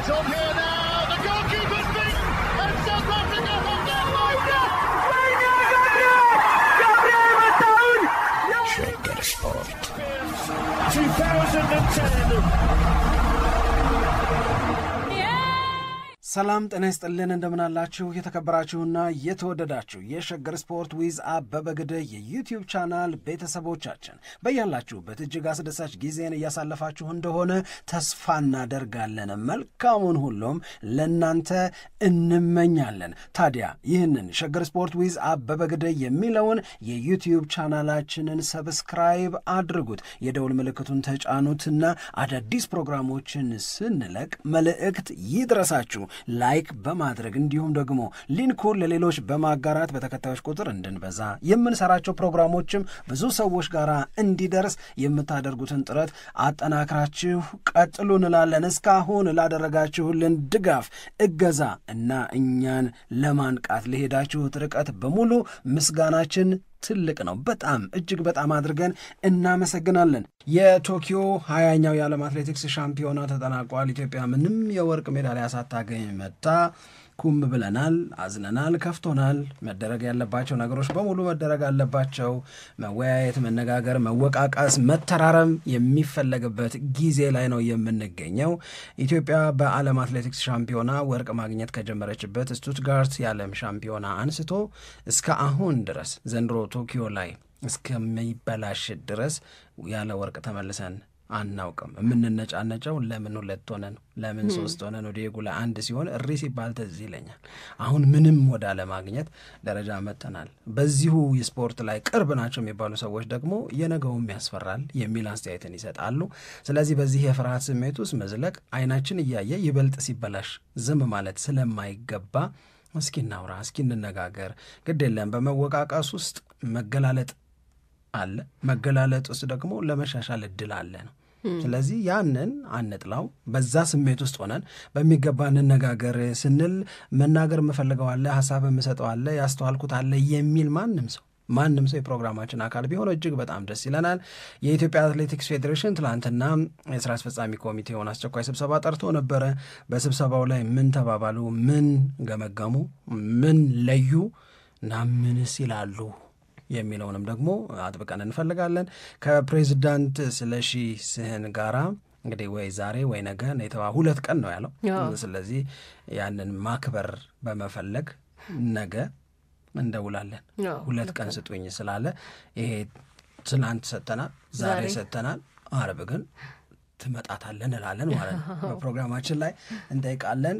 It's on here now. The goalkeeper's beaten, and South Africa have done Shaker Sport 2010. ሰላም ጤና ይስጥልን እንደምን አላችሁ የተከበራችሁና የተወደዳችሁ የሸገር ስፖርት ዊዝ አበበ ግደይ የዩቲዩብ ቻናል ቤተሰቦቻችን በያላችሁበት እጅግ አስደሳች ጊዜን እያሳለፋችሁ እንደሆነ ተስፋ እናደርጋለን። መልካሙን ሁሉም ለናንተ እንመኛለን። ታዲያ ይህንን ሸገር ስፖርት ዊዝ አበበ ግደይ የሚለውን የዩቲዩብ ቻናላችንን ሰብስክራይብ አድርጉት፣ የደውል ምልክቱን ተጫኑትና አዳዲስ ፕሮግራሞችን ስንለቅ መልእክት ይድረሳችሁ። ላይክ በማድረግ እንዲሁም ደግሞ ሊንኩን ለሌሎች በማጋራት በተከታዮች ቁጥር እንድንበዛ የምንሰራቸው ፕሮግራሞችም ብዙ ሰዎች ጋር እንዲደርስ የምታደርጉትን ጥረት አጠናክራችሁ ቀጥሉ እንላለን። እስካሁን ላደረጋችሁልን ድጋፍ፣ እገዛ እና እኛን ለማንቃት ለሄዳችሁት ርቀት በሙሉ ምስጋናችን ትልቅ ነው። በጣም እጅግ በጣም አድርገን እናመሰግናለን። የቶኪዮ 20ኛው የዓለም አትሌቲክስ ሻምፒዮና ተጠናቋል። ኢትዮጵያ ምንም የወርቅ ሜዳሊያ ሳታገኝ መጣ። ኩም ብለናል፣ አዝነናል፣ ከፍቶናል። መደረግ ያለባቸው ነገሮች በሙሉ መደረግ አለባቸው። መወያየት፣ መነጋገር፣ መወቃቃስ፣ መተራረም የሚፈለግበት ጊዜ ላይ ነው የምንገኘው። ኢትዮጵያ በዓለም አትሌቲክስ ሻምፒዮና ወርቅ ማግኘት ከጀመረችበት ስቱትጋርት የዓለም ሻምፒዮና አንስቶ እስከ አሁን ድረስ ዘንድሮ ቶኪዮ ላይ እስከሚበላሽ ድረስ ያለ ወርቅ ተመልሰን አናውቅም። የምንነጫነጨው ለምን ሁለት ሆነን ለምን ሶስት ሆነን ወደ የጉላ አንድ ሲሆን እሪ ሲባል ተዝ ይለኛል። አሁን ምንም ወደ አለማግኘት ደረጃ መጥተናል። በዚሁ የስፖርት ላይ ቅርብ ናቸው የሚባሉ ሰዎች ደግሞ የነገውም ያስፈራል የሚል አስተያየትን ይሰጣሉ። ስለዚህ በዚህ የፍርሃት ስሜት ውስጥ መዝለቅ፣ አይናችን እያየ ይበልጥ ሲበላሽ ዝም ማለት ስለማይገባ እስኪ እናውራ፣ እስኪ እንነጋገር። ግድ የለም በመወቃቀስ ውስጥ መገላለጥ አለ። መገላለጥ ውስጥ ደግሞ ለመሻሻል እድል አለ ነው። ስለዚህ ያንን አንጥላው። በዛ ስሜት ውስጥ ሆነን በሚገባ እንነጋገር ስንል መናገር የምፈልገው አለ፣ ሀሳብ የምሰጠው አለ፣ ያስተዋልኩት አለ የሚል ማንም ሰው የፕሮግራማችን አካል ቢሆን እጅግ በጣም ደስ ይለናል። የኢትዮጵያ አትሌቲክስ ፌዴሬሽን ትላንትና የስራ አስፈጻሚ ኮሚቴውን አስቸኳይ ስብሰባ ጠርቶ ነበረ። በስብሰባው ላይ ምን ተባባሉ፣ ምን ገመገሙ፣ ምን ለዩ እና ምንስ ይላሉ የሚለውንም ደግሞ አጥብቀን እንፈልጋለን። ከፕሬዚዳንት ስለሺ ስህን ጋራ እንግዲህ ወይ ዛሬ ወይ ነገ ነው 2 ቀን ነው ያለው። ስለዚህ ያንን ማክበር በመፈለግ ነገ እንደውላለን። 2 ቀን ስጡኝ ስላለ ይሄ ትናንት ሰጥተናል፣ ዛሬ ሰጥተናል፣ አርብ ግን ትመጣታለን እንላለን ማለት ነው። በፕሮግራማችን ላይ እንጠይቃለን።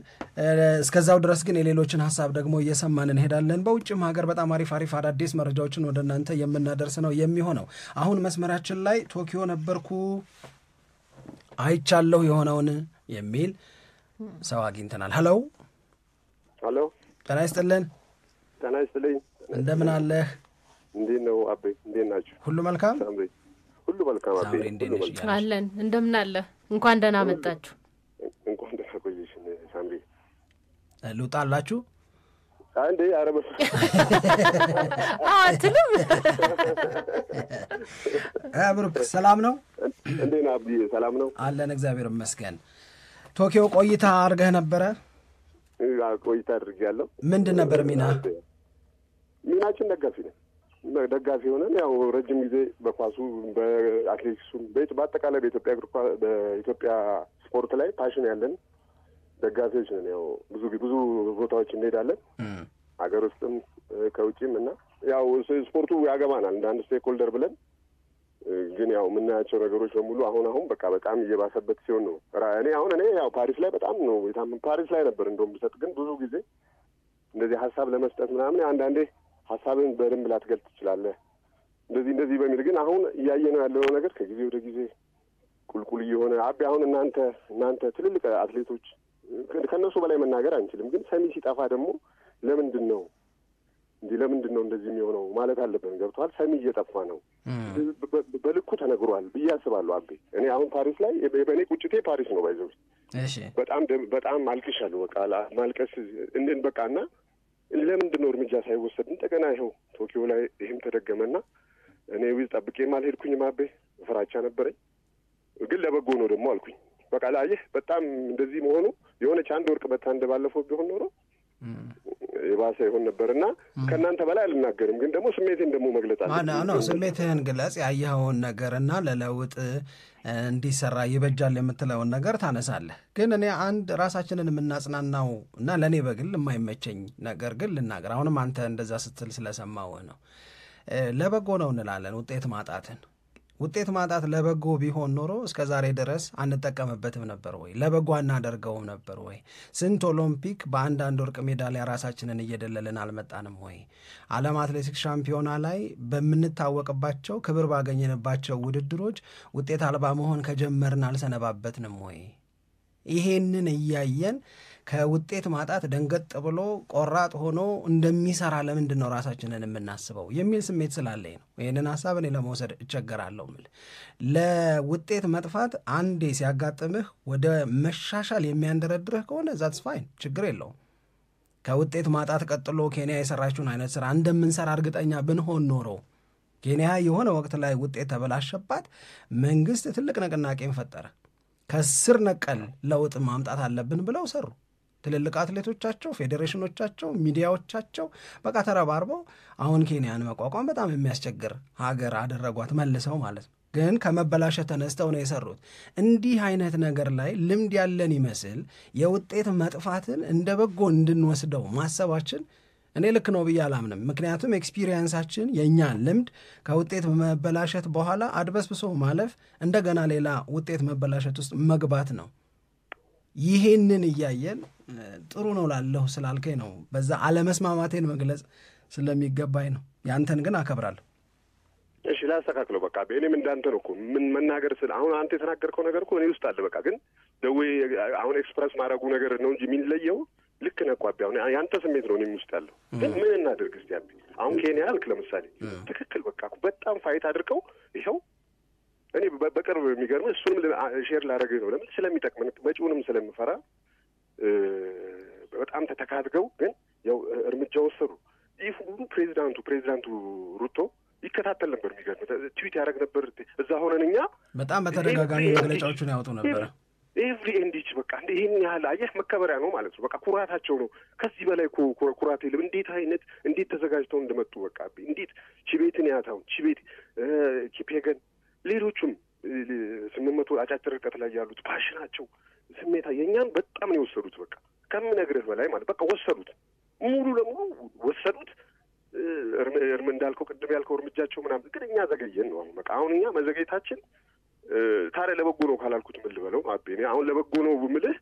እስከዛው ድረስ ግን የሌሎችን ሀሳብ ደግሞ እየሰማን እንሄዳለን። በውጭም ሀገር በጣም አሪፍ አዳዲስ መረጃዎችን ወደ እናንተ የምናደርስ ነው የሚሆነው። አሁን መስመራችን ላይ ቶኪዮ ነበርኩ አይቻለሁ የሆነውን የሚል ሰው አግኝተናል። ሄሎ ጤና ይስጥልን። ጤና ይስጥልኝ። እንደምን አለህ? እንዴት ነው አቤ? እንዴት ናችሁ? ሁሉ መልካም? ሁሉ መልካም አቤ። አለን። እንደምን አለ? እንኳን ደህና መጣችሁ። እንኳን ደህና ቆየሽን ሳምሪ። ልውጣላችሁ አንዴ አረበስ አትልም? ብሩክ ሰላም ነው? እንዴት ነው አብዲ? ሰላም ነው አለን፣ እግዚአብሔር ይመስገን። ቶኪዮ ቆይታ አድርገህ ነበረ? ቆይታ አድርጌያለሁ። ምንድን ነበር ሚናችን? ደጋፊ ሆነን ያው ረጅም ጊዜ በኳሱ በአትሌቲክሱም በአጠቃላይ በኢትዮጵያ ስፖርት ላይ ፓሽን ያለን ደጋፊዎች ነን። ያው ብዙ ቦታዎች እንሄዳለን፣ ሀገር ውስጥም ከውጭም እና ያው ስፖርቱ ያገባናል እንደ አንድ ስቴክ ሆልደር ብለን። ግን ያው የምናያቸው ነገሮች በሙሉ አሁን በጣም እየባሰበት ሲሆን ነው። እኔ ያው ፓሪስ ላይ በጣም ነው ፓሪስ ላይ ነበር እንደውም ብሰጥ፣ ግን ብዙ ጊዜ እንደዚህ ሀሳብ ለመስጠት ምናምን አንዳንዴ ሀሳብን በደንብ ላትገልጽ ትችላለህ እንደዚህ በሚል ግን አሁን እያየነው ያለው ነገር ከጊዜ ወደ ጊዜ ቁልቁል እየሆነ አሁን እናንተ ትልልቅ አትሌቶች ከነሱ በላይ መናገር አንችልም፣ ግን ሰሚ ሲጠፋ ደግሞ ለምንድን ነው እንደዚህ የሚሆነው ማለት አለብን። ገብቶሃል? ሰሚ እየጠፋ ነው። በልኩ ተነግሯል ብዬ አስባለሁ አቤ። እኔ አሁን ፓሪስ ላይ በእኔ ቁጭቴ ፓሪስ ነው ባይዘው በጣም አልቅሻለሁ። በቃ ማልቀስ በቃና ለምንድን ነው እርምጃ ሳይወሰድ እንደገና ይኸው ቶኪዮ ላይ ይህም ተደገመና እኔ ጠብቄም አልሄድኩኝም አቤ። ፍራቻ ነበረኝ፣ ግን ለበጎ ነው ደግሞ አልኩኝ። በቃ ላይ በጣም እንደዚህ መሆኑ የሆነች አንድ ወርቅ መታ እንደባለፈው ቢሆን ኖሮ የባሰ ይሆን ነበርና ከናንተ በላይ አልናገርም። ግን ደግሞ ስሜቴን ደግሞ መግለጽ አለብኝ። ነው ስሜትህን ግለጽ። ያየኸውን ነገርና ለለውጥ እንዲሰራ ይበጃል የምትለውን ነገር ታነሳለህ። ግን እኔ አንድ ራሳችንን የምናጽናናው እና ለእኔ በግል የማይመቸኝ ነገር ግን ልናገር። አሁንም አንተ እንደዛ ስትል ስለሰማውህ ነው። ለበጎ ነው እንላለን ውጤት ማጣት ለበጎ ቢሆን ኖሮ እስከ ዛሬ ድረስ አንጠቀምበትም ነበር ወይ? ለበጎ አናደርገውም ነበር ወይ? ስንት ኦሎምፒክ በአንዳንድ ወርቅ ሜዳሊያ ራሳችንን እየደለልን አልመጣንም ወይ? ዓለም አትሌቲክስ ሻምፒዮና ላይ በምንታወቅባቸው ክብር ባገኘንባቸው ውድድሮች ውጤት አልባ መሆን ከጀመርን አልሰነባበትንም ወይ? ይሄንን እያየን ከውጤት ማጣት ደንገጥ ብሎ ቆራጥ ሆኖ እንደሚሰራ ለምንድን ነው ራሳችንን የምናስበው የሚል ስሜት ስላለኝ ነው ይህንን ሀሳብ እኔ ለመውሰድ እቸገራለሁ። ለውጤት መጥፋት አንዴ ሲያጋጥምህ ወደ መሻሻል የሚያንደረድርህ ከሆነ ዛትስ ፋይን፣ ችግር የለውም። ከውጤት ማጣት ቀጥሎ ኬንያ የሰራችውን አይነት ስራ እንደምንሰራ እርግጠኛ ብንሆን ኖሮ ኬንያ የሆነ ወቅት ላይ ውጤት ተበላሸባት፣ መንግስት ትልቅ ንቅናቄን ፈጠረ። ከስር ነቀል ለውጥ ማምጣት አለብን ብለው ሰሩ። ትልልቅ አትሌቶቻቸው፣ ፌዴሬሽኖቻቸው፣ ሚዲያዎቻቸው በቃ ተረባርበው አሁን ኬንያን መቋቋም በጣም የሚያስቸግር ሀገር አደረጓት መልሰው ማለት ነው። ግን ከመበላሸት ተነስተው ነው የሰሩት። እንዲህ አይነት ነገር ላይ ልምድ ያለን ይመስል የውጤት መጥፋትን እንደ በጎ እንድንወስደው ማሰባችን እኔ ልክ ነው ብዬ አላምንም። ምክንያቱም ኤክስፒሪየንሳችን የእኛን ልምድ ከውጤት መበላሸት በኋላ አድበስብሶ ማለፍ እንደገና ሌላ ውጤት መበላሸት ውስጥ መግባት ነው። ይሄንን እያየን ጥሩ ነው ላለሁ ስላልከኝ ነው፣ በዛ አለመስማማቴን መግለጽ ስለሚገባኝ ነው። ያንተን ግን አከብራለሁ። እሺ ላስተካክለው። በቃ እኔም እንዳንተ ነው እኮ ምን መናገር አሁን አንተ የተናገርከው ነገር እኮ እኔ ውስጥ አለ። በቃ ግን ደዌ አሁን ኤክስፕረስ ማድረጉ ነገር ነው እንጂ የሚለየው ልክ ነህ እኮ አቤ። አሁን ያንተ ስሜት ነው እኔም ውስጥ ያለው። ግን ምን እናድርግ እስቲ አቤ። አሁን ኬንያ አልክ ለምሳሌ ትክክል። በቃ በጣም ፋይት አድርገው ይኸው እኔ በቅርብ የሚገርምህ እሱንም ሼር ላደረግህ ነው። ለምን ስለሚጠቅመን መጪውንም ስለምፈራ በጣም ተተካትገው ግን ያው እርምጃ ወሰዱ። ይህ ሁሉ ፕሬዚዳንቱ ሩቶ ይከታተል ነበር። የሚገርምህ ትዊት ያደረግ ነበር። እዛ ሆነን እኛ በጣም በተደጋጋሚ መግለጫዎቹን ያወጡ ነበር። ኤቭሪ ኤንዲች በቃ እንደ ይሄን ያህል አየህ መከበሪያ ነው ማለት ነው። በቃ ኩራታቸው ነው። ከዚህ በላይ ኩራት የለም። እንዴት ተዘጋጅተው እንደመጡ በቃ እንዴት ቺቤትን ያታው ቺቤት ኪፔገን ሌሎቹም 800 አጫጭር ርቀት ላይ ያሉት ፓሽናቸው ስሜታ የኛን በጣም ነው የወሰዱት። በቃ ከምነግርህ በላይ ማለት በቃ ወሰዱት፣ ሙሉ ለሙሉ ወሰዱት። እንዳልከው ቅድም ያልከው እርምጃቸው ምናምን ግን እኛ ዘገየን ነው። በቃ አሁን እኛ መዘገየታችን ታዲያ ለበጎ ነው ካላልኩት ምን ልበለው አቤ? እኔ አሁን ለበጎ ነው ብምልህ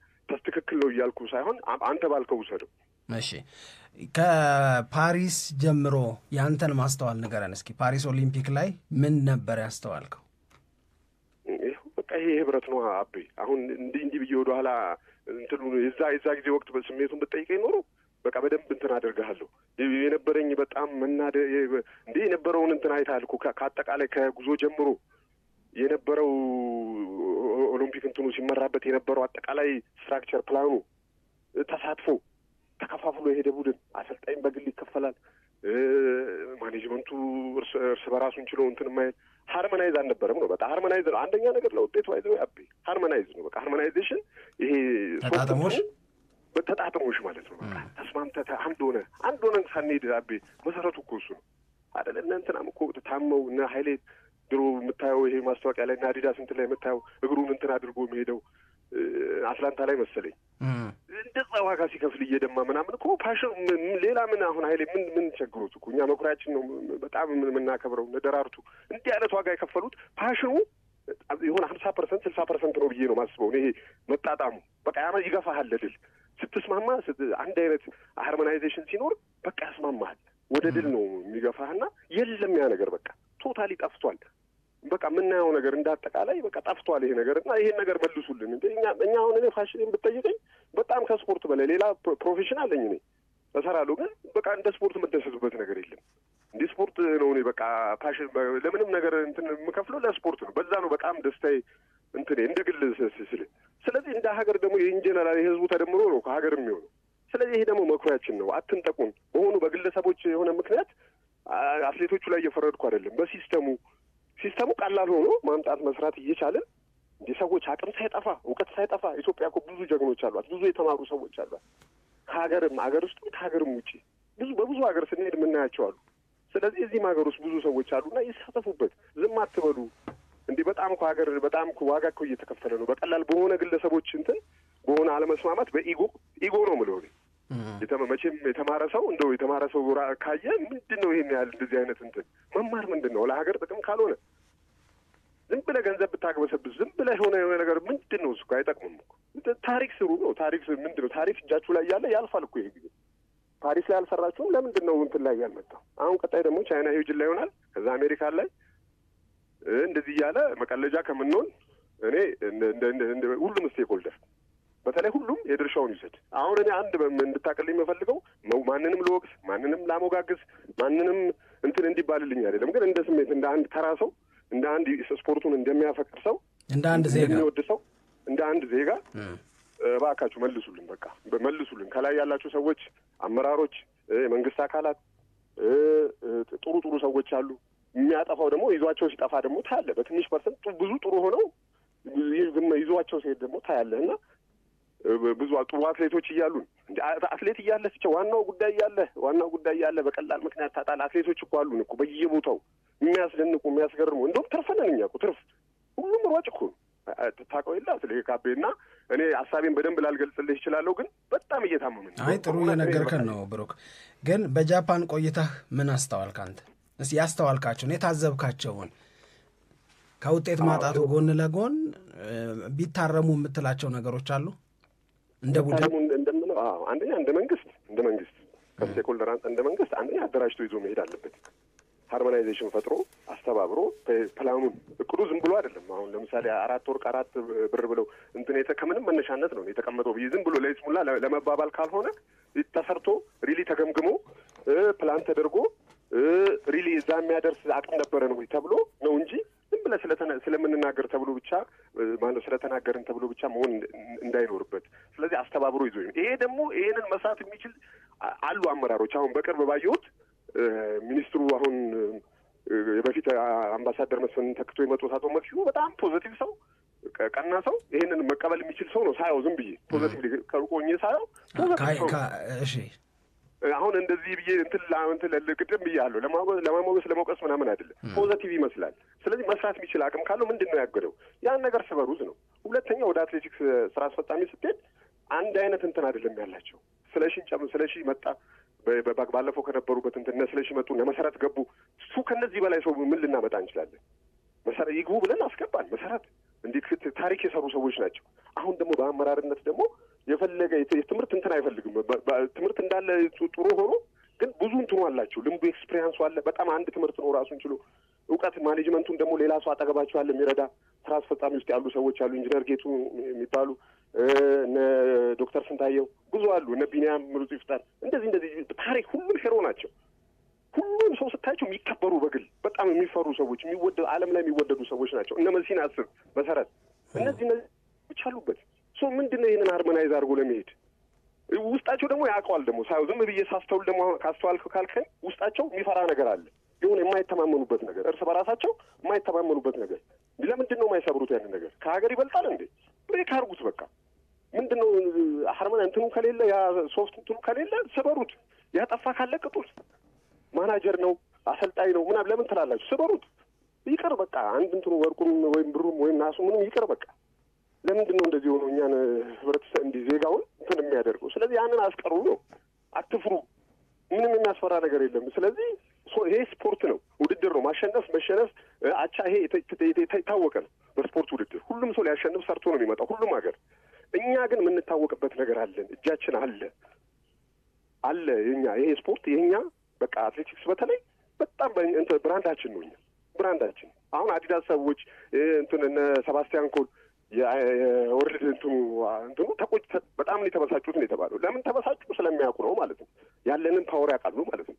ትክክል ነው እያልኩ ሳይሆን አንተ ባልከው ውሰደው። እሺ ከፓሪስ ጀምሮ ያንተን ማስተዋል ንገረን እስኪ። ፓሪስ ኦሊምፒክ ላይ ምን ነበር ያስተዋልከው? በቃ ይሄ ህብረት ነው አቤ። አሁን እንዲህ ብዬ ወደ ኋላ እንትኑ የዛ ጊዜ ወቅት በስሜቱን ብትጠይቀኝ ኖሮ በቃ በደንብ እንትን አደርግሃለሁ። የነበረኝ በጣም እንዴ የነበረውን እንትን አይተሃል እኮ ከአጠቃላይ ከጉዞ ጀምሮ የነበረው ኦሎምፒክ እንትኑ ሲመራበት የነበረው አጠቃላይ ስትራክቸር ፕላኑ፣ ተሳትፎ፣ ተከፋፍሎ የሄደ ቡድን፣ አሰልጣኝ በግል ይከፈላል፣ ማኔጅመንቱ እርስ በራሱን ችሎ እንትን ማየት ሃርሞናይዝ አልነበረም ነው። በቃ ሃርሞናይዝ ነው አንደኛ ነገር ለውጤቱ አይዘው አቤ። ሃርሞናይዝ ነው በቃ ሃርሞናይዜሽን፣ ይሄ ተጣጥሞሽ ማለት ነው። በቃ ተስማምተህ አንድ ሆነን ሳንሄድ አቤ መሰረቱ እኮ እሱ ነው አይደል? እነ እንትናም እኮ ታመው እነ ኃይሌ ድሮ የምታየው ይሄ ማስታወቂያ ላይ እና አዲዳስ እንትን ላይ የምታየው እግሩን እንትን አድርጎ የሚሄደው አትላንታ ላይ መሰለኝ እንደዛ ዋጋ ሲከፍል እየደማ ምናምን እኮ ፓሽን ሌላ ምን አሁን ኃይሌ ምን ቸግሮት እኮ እኛ መኩሪያችን ነው በጣም የምናከብረው ነደራርቱ እንዲህ አይነት ዋጋ የከፈሉት ፓሽኑ የሆነ 50% 60% ነው ብዬ ነው ማስበው። ይሄ መጣጣሙ በቃ ይገፋሃል ለድል ስትስማማ አንድ አይነት ሃርሞናይዜሽን ሲኖር በቃ ያስማማሃል ወደ ድል ነው የሚገፋህና የለም ያ ነገር በቃ ቶታሊ ጠፍቷል። በቃ የምናየው ነገር እንዳጠቃላይ በቃ ጠፍቷል ይሄ ነገር እና ይሄን ነገር መልሱልን እንዴ። እኛ አሁን እኔ ፋሽን ብትጠይቀኝ በጣም ከስፖርት በላይ ሌላ ፕሮፌሽን አለኝ እኔ እሰራለሁ፣ ግን በቃ እንደ ስፖርት የምደሰትበት ነገር የለም። እንደ ስፖርት ነው እኔ በቃ ፓሽን ለምንም ነገር እንትን የምከፍለው ለስፖርት ነው። በዛ ነው በጣም ደስታዬ እንትን እንደ ግል ስል። ስለዚህ እንደ ሀገር ደግሞ የኢንጀነራል የህዝቡ ተደምሮ ነው ከሀገር የሚሆነው። ስለዚህ ይሄ ደግሞ መኩሪያችን ነው። አትንጠቁን በሆኑ በግለሰቦች የሆነ ምክንያት አትሌቶቹ ላይ እየፈረድኩ አይደለም። በሲስተሙ ቀላል ሆኖ ማምጣት መስራት እየቻለን እንደ ሰዎች አቅም ሳይጠፋ እውቀት ሳይጠፋ ኢትዮጵያ እኮ ብዙ ጀግኖች አሏት፣ ብዙ የተማሩ ሰዎች አሏት። ከሀገርም ሀገር ውስጥ ከሀገርም ውጪ በብዙ ሀገር ስንሄድ የምናያቸው አሉ። ስለዚህ እዚህም ሀገር ውስጥ ብዙ ሰዎች አሉና ይሳተፉበት፣ ዝም አትበሉ። እንዲህ በጣም እኮ ሀገር በጣም እኮ ዋጋ እኮ እየተከፈለ ነው። በቀላል በሆነ ግለሰቦች እንትን በሆነ አለመስማማት በኢጎ ነው የምለው እኔ። መቼም የተማረ ሰው እንደው የተማረ ሰው ካየ ምንድን ነው ይሄን ያህል እንደዚህ አይነት እንትን መማር ምንድን ነው ለሀገር ጥቅም ካልሆነ ዝም ብለህ ገንዘብ ብታግበሰብስ ዝም ብለህ የሆነ ነገር ምንድን ነው እሱ አይጠቅምም እኮ። ታሪክ ስሩ ነው። ታሪክ ምንድን ነው? ታሪክ እጃችሁ ላይ ያለ ያልፋል እኮ ይሄ ጊዜ። ፓሪስ ላይ አልሰራችሁም፣ ለምንድን ነው እንትን ላይ ያልመጣው? አሁን ቀጣይ ደግሞ ቻይና ሂውጅን ላይ ይሆናል፣ ከዛ አሜሪካ ላይ እንደዚህ እያለ መቀለጃ ከምንሆን እኔ እንደ ሁሉም ስቴክሆልደር በተለይ ሁሉም የድርሻውን ይውሰድ። አሁን እኔ አንድ እንድታቀልኝ የምፈልገው ማንንም ልወቅስ፣ ማንንም ላሞጋግስ፣ ማንንም እንትን እንዲባልልኝ አይደለም። ግን እንደ ስሜት እንደ አንድ ተራ ሰው፣ እንደ አንድ ስፖርቱን እንደሚያፈቅር ሰው፣ እንደ አንድ ዜጋ የሚወድ ሰው፣ እንደ አንድ ዜጋ እባካችሁ መልሱልን፣ በቃ መልሱልን። ከላይ ያላችሁ ሰዎች፣ አመራሮች፣ የመንግስት አካላት ጥሩ ሰዎች አሉ። የሚያጠፋው ደግሞ ይዟቸው ሲጠፋ ደግሞ ታያለህ። በትንሽ ፐርሰንት ብዙ ጥሩ ሆነው ይዟቸው ሲሄድ ደግሞ ታያለህና ብዙ ጥሩ አትሌቶች እያሉን አትሌት እያለ ብቻ ዋናው ጉዳይ እያለ በቀላል ምክንያት ታጣል። አትሌቶች እኮ አሉን እኮ በየቦታው የሚያስደንቁ የሚያስገርሙ። እንደውም ትርፈነን እኛ እኮ ትርፍ ሁሉም ሯጭ እኮ ታውቀው የለ አትሌት ካቤና እኔ ሀሳቤን በደንብ ላልገልጽልህ እችላለሁ፣ ግን በጣም እየታመምን። አይ ጥሩ እየነገርከን ነው ብሩክ። ግን በጃፓን ቆይታህ ምን አስተዋልክ አንተ? እስኪ ያስተዋልካቸውን የታዘብካቸውን ከውጤት ማጣቱ ጎን ለጎን ቢታረሙ የምትላቸው ነገሮች አሉ? እንደ ቡድን እንደምለው አንደኛ እንደ መንግስት ከስቴክሆልደር አንጻር እንደ መንግስት አንደኛ አደራጅቶ ይዞ መሄድ አለበት። ሃርሞናይዜሽን ፈጥሮ አስተባብሮ ፕላኑን እቅዱ ዝም ብሎ አይደለም። አሁን ለምሳሌ 4 ወርቅ 4 ብር ብለው እንትን ከምንም መነሻነት ነው የተቀመጠው ብዬ ዝም ብሎ ለይስሙላ ለመባባል ካልሆነ ተሰርቶ ሪሊ ተገምግሞ ፕላን ተደርጎ ሪሊ እዛ የሚያደርስ አቅም ነበረ ነው ተብሎ ነው እንጂ ዝም ብለህ ስለምንናገር ተብሎ ብቻ ማለት ስለተናገርን ተብሎ ብቻ መሆን እንዳይኖርበት። ስለዚህ አስተባብሮ ይዞ ይሄ ደግሞ ይሄንን መስራት የሚችል አሉ አመራሮች። አሁን በቅርብ ባየሁት ሚኒስትሩ አሁን በፊት አምባሳደር መስፍንን ተክቶ የመጡት አቶ መክሲሙ በጣም ፖዚቲቭ ሰው፣ ቀና ሰው፣ ይሄንን መቀበል የሚችል ሰው ነው ሳየው። ዝም ብዬ ፖዚቲቭ ከሩቆኝ ሳየው እሺ አሁን እንደዚህ ብዬ እንትን ቅድም ብያለሁ። ለማሞገስ ለመውቀስ ምናምን አይደለም፣ ፖዚቲቭ ይመስላል። ስለዚህ መስራት የሚችል አቅም ካለው ምንድን ነው ያገደው? ያን ነገር ስበሩት ነው። ሁለተኛ ወደ አትሌቲክስ ስራ አስፈጻሚ ስትሄድ አንድ አይነት እንትን አይደለም ያላቸው። ስለሺ መጣ ባለፈው ከነበሩበት እንትን ስለሺ መጡ፣ መሰረት ገቡ። እሱ ከነዚህ በላይ ሰው ምን ልናመጣ እንችላለን? መሰረት ይግቡ ብለን አስገባን። መሰረት እንዲህ ታሪክ የሰሩ ሰዎች ናቸው። አሁን ደግሞ በአመራርነት ደግሞ የፈለገ የትምህርት እንትን አይፈልግም። ትምህርት እንዳለ ጥሩ ሆኖ ግን ብዙ እንትኑ አላቸው። ልምዱ ኤክስፔሪንሱ አለ። በጣም አንድ ትምህርት ነው ራሱን ችሎ እውቀት። ማኔጅመንቱን ደግሞ ሌላ ሰው አጠገባቸው አለ የሚረዳ። ስራ አስፈጻሚ ውስጥ ያሉ ሰዎች አሉ። ኢንጂነር ጌቱ የሚባሉ እነ ዶክተር ስንታየው ብዙ አሉ። እነ ቢኒያም ምሩጽ ይፍጠር እንደዚህ ታሪክ ሁሉም ሄሮ ናቸው። ሁሉም ሰው ስታያቸው የሚከበሩ በግል በጣም የሚፈሩ ሰዎች፣ የሚወደዱ ዓለም ላይ የሚወደዱ ሰዎች ናቸው። እነ መልሲን አስብ መሰረት እነዚህ አሉበት። ምንድነው ይህንን ሃርሞናይዝ አድርጎ ለመሄድ ውስጣቸው ደግሞ ያውቀዋል። ደግሞ ሳይው ዝም ብዬ ሳስተውል ደግሞ ካስተዋልክ ካልከኝ ውስጣቸው የሚፈራ ነገር አለ። የሆነ የማይተማመኑበት ነገር፣ እርስ በራሳቸው የማይተማመኑበት ነገር። ለምንድን ነው የማይሰብሩት ያንን ነገር? ከሀገር ይበልጣል እንዴ? ብሬክ አድርጉት በቃ። ምንድነው ሃርሞናይዝ እንትኑ ከሌለ ያ ሶፍት እንትኑ ከሌለ ስበሩት። ያጠፋ ካለ ቅጡት። ማናጀር ነው አሰልጣኝ ነው ምናምን ለምን ትላላችሁ? ስበሩት። ይቅር በቃ። አንድ እንትኑ ወርቁም ወይም ብሩም ወይም ናሱ ምንም ይቅር በቃ። ለምንድን ነው እንደዚህ ሆኖ እኛን ህብረተሰብ እንዲህ ዜጋውን እንትን የሚያደርገው? ስለዚህ ያንን አስቀሩ ነው። አትፍሩ። ምንም የሚያስፈራ ነገር የለም። ስለዚህ ይሄ ስፖርት ነው፣ ውድድር ነው። ማሸነፍ መሸነፍ አቻ ይሄ የታወቀ ነው። በስፖርት ውድድር ሁሉም ሰው ሊያሸንፍ ሰርቶ ነው የሚመጣው ሁሉም ሀገር። እኛ ግን የምንታወቅበት ነገር አለን። እጃችን አለ የኛ ይሄ ስፖርት የኛ በቃ አትሌቲክስ በተለይ በጣም ብራንዳችን ነው። እኛ ብራንዳችን አሁን አዲዳስ ሰዎች እንትን እነ ሰባስቲያን ኮል የወርልድ እንትኑ በጣም የተበሳጩት ነው የተባለው። ለምን ተበሳጩ? ስለሚያውቁ ነው ማለት ነው። ያለንን ፓወር ያውቃሉ ማለት ነው።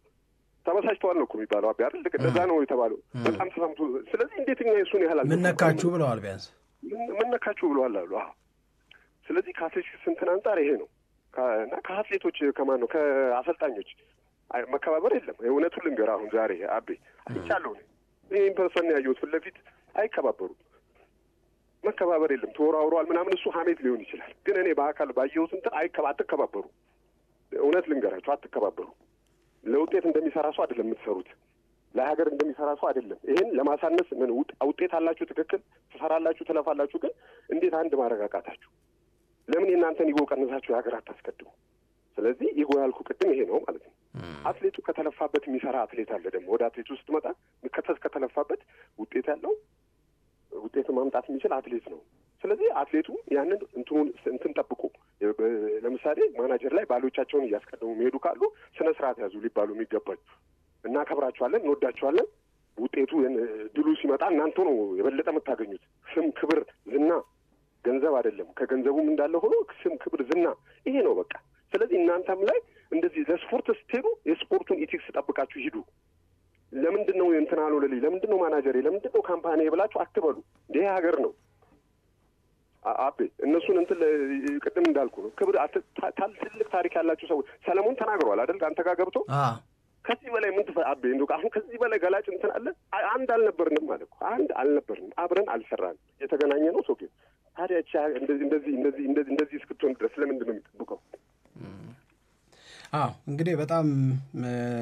ተበሳጭተዋል ነው እኮ የሚባለው አቢ አይደል? ልክ እንደዛ ነው የተባለው። በጣም ተሰምቶ ስለዚህ እንዴት እኛ እሱን ያህል ምን ነካችሁ ብለዋል። ቢያንስ ምን ነካችሁ ብለዋል አሉ። ስለዚህ ከአትሌቲክስ እንትን አንጻር ይሄ ነው እና ከአትሌቶች ከማን ነው ከአሰልጣኞች መከባበር የለም። እውነቱን ልንገርህ አሁን ዛሬ አቤ አይቻለሁ። ይህን ፐርሰን ያየሁት ፊት ለፊት አይከባበሩም። መከባበር የለም። ተወራውሯል ምናምን እሱ ሀሜት ሊሆን ይችላል። ግን እኔ በአካል ባየሁት እንትን አትከባበሩ። እውነት ልንገራችሁ አትከባበሩ። ለውጤት እንደሚሰራ ሰው አይደለም የምትሰሩት፣ ለሀገር እንደሚሰራ ሰው አይደለም። ይሄን ለማሳነስ ምን ውጤት አላችሁ፣ ትክክል ትሰራላችሁ፣ ትለፋላችሁ። ግን እንዴት አንድ ማረጋጋታችሁ? ለምን የእናንተን ኢጎ ቀንሳችሁ የሀገር አታስቀድሙ? ስለዚህ ኢጎ ያልኩ ቅድም ይሄ ነው ማለት ነው። አትሌቱ ከተለፋበት የሚሰራ አትሌት አለ። ደግሞ ወደ አትሌቱ ስትመጣ ከተለፋበት ውጤት ያለው ውጤት ማምጣት የሚችል አትሌት ነው። ስለዚህ አትሌቱ ያንን እንትን ጠብቆ ለምሳሌ ማናጀር ላይ ባሎቻቸውን እያስቀደሙ የሚሄዱ ካሉ ስነ ስርዓት ያዙ ሊባሉ የሚገባቸው። እናከብራቸዋለን፣ እንወዳቸዋለን። ውጤቱ ድሉ ሲመጣ እናንተ ነው የበለጠ የምታገኙት። ስም፣ ክብር፣ ዝና ገንዘብ አይደለም። ከገንዘቡም እንዳለ ሆኖ ስም፣ ክብር፣ ዝና ይሄ ነው በቃ። ስለዚህ እናንተም ላይ እንደዚህ ለስፖርት ስትሄዱ የስፖርቱን ኢቲክስ ጠብቃችሁ ሂዱ። ለምንድን ነው እንትና ነው ለሊ ለምንድን ነው ማናጀሬ ለምንድን ነው ካምፓኒ ብላችሁ አትበሉ። ይሄ ሀገር ነው አቤ። እነሱን እንትን ቅድም እንዳልኩ ነው ክብር ትልቅ ታሪክ ያላችሁ ሰዎች ሰለሞን ተናግሯል አይደል አንተ ጋር ገብቶ ከዚህ በላይ ምን አቤ እንደው አሁን ከዚህ በላይ ገላጭ እንትን አለ? አንድ አልነበርንም ማለት እኮ አንድ አልነበርንም፣ አብረን አልሰራንም። የተገናኘ ነው ሰው ግን ታዲያ እንደዚህ እስክትሆን ድረስ ለምንድን ነው የሚጠብቀው? እንግዲህ በጣም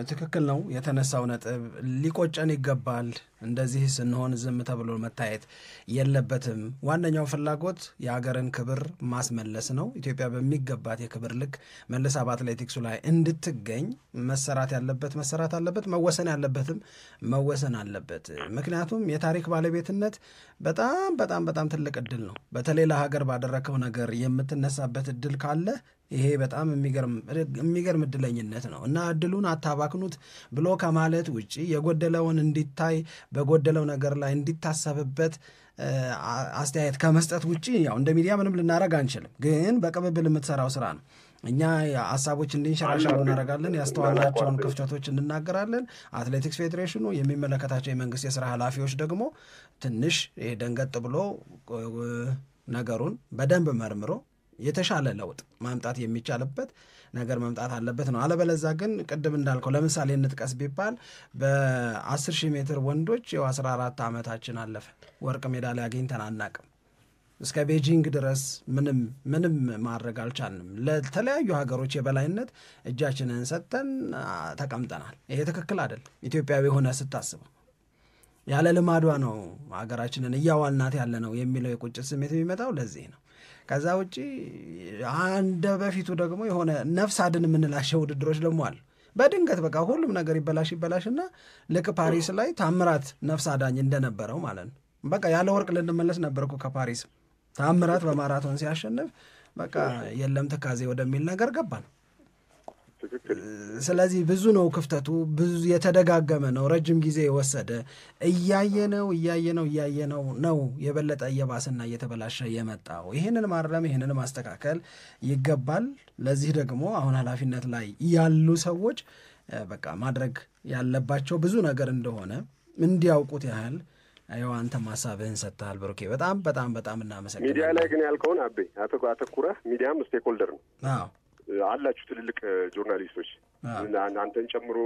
ትክክል ነው የተነሳው ነጥብ። ሊቆጨን ይገባል። እንደዚህ ስንሆን ዝም ተብሎ መታየት የለበትም። ዋነኛው ፍላጎት የሀገርን ክብር ማስመለስ ነው። ኢትዮጵያ በሚገባት የክብር ልክ መልሳ በአትሌቲክሱ ላይ እንድትገኝ መሰራት ያለበት መሰራት አለበት፣ መወሰን ያለበትም መወሰን አለበት። ምክንያቱም የታሪክ ባለቤትነት በጣም በጣም በጣም ትልቅ እድል ነው። በተለይ ለሀገር ባደረከው ነገር የምትነሳበት እድል ካለ ይሄ በጣም የሚገርም እድለኝነት ነው እና እድሉን አታባክኑት ብሎ ከማለት ውጪ የጎደለውን እንዲታይ በጎደለው ነገር ላይ እንዲታሰብበት አስተያየት ከመስጠት ውጪ ያው እንደ ሚዲያ ምንም ልናረግ አንችልም። ግን በቅብብል የምትሰራው ስራ ነው። እኛ ሀሳቦች እንዲንሸራሸሩ እናደርጋለን፣ ያስተዋልናቸውን ክፍተቶች እንናገራለን። አትሌቲክስ ፌዴሬሽኑ የሚመለከታቸው የመንግስት የስራ ኃላፊዎች ደግሞ ትንሽ ደንገጥ ብሎ ነገሩን በደንብ መርምሮ የተሻለ ለውጥ ማምጣት የሚቻልበት ነገር መምጣት አለበት ነው። አለበለዛ ግን ቅድም እንዳልከው ለምሳሌ እንጥቀስ ቢባል በ10,000 ሜትር ወንዶች 14 ዓመታችን አለፈ፣ ወርቅ ሜዳሊያ አግኝተን አናቅም። እስከ ቤጂንግ ድረስ ምንም ማድረግ አልቻልንም። ለተለያዩ ሀገሮች የበላይነት እጃችንን ሰጥተን ተቀምጠናል። ይሄ ትክክል አይደለም። ኢትዮጵያዊ ሆነ ስታስበው ያለ ልማዷ ነው ሀገራችንን እያዋልናት ያለ ነው የሚለው የቁጭት ስሜት የሚመጣው ለዚህ ነው። ከዛ ውጪ አንደ በፊቱ ደግሞ የሆነ ነፍስ አድን የምንላቸው ውድድሮች ደግሞ አሉ። በድንገት በቃ ሁሉም ነገር ይበላሽና ልክ ፓሪስ ላይ ታምራት ነፍስ አዳኝ እንደነበረው ማለት ነው። በቃ ያለ ወርቅ ልንመለስ ነበር እኮ ከፓሪስ። ታምራት በማራቶን ሲያሸንፍ በቃ የለም ትካዜ ወደሚል ነገር ገባን። ስለዚህ ብዙ ነው ክፍተቱ፣ ብዙ የተደጋገመ ነው፣ ረጅም ጊዜ የወሰደ እያየነው ነው የበለጠ እየባሰና እየተበላሸ የመጣው። ይህንን ማረም ይህንን ማስተካከል ይገባል። ለዚህ ደግሞ አሁን ኃላፊነት ላይ ያሉ ሰዎች በቃ ማድረግ ያለባቸው ብዙ ነገር እንደሆነ እንዲያውቁት ያህል ያው አንተም ሀሳብህን ሰጥተሃል ብሩኬ። በጣም በጣም በጣም እናመሰግናለን። ሚዲያ ላይ ግን ያልከውን አቤ አተኩረህ ሚዲያም ስቴክ ሆልደር ነው አላችሁ ትልልቅ ጆርናሊስቶች አንተን ጨምሮ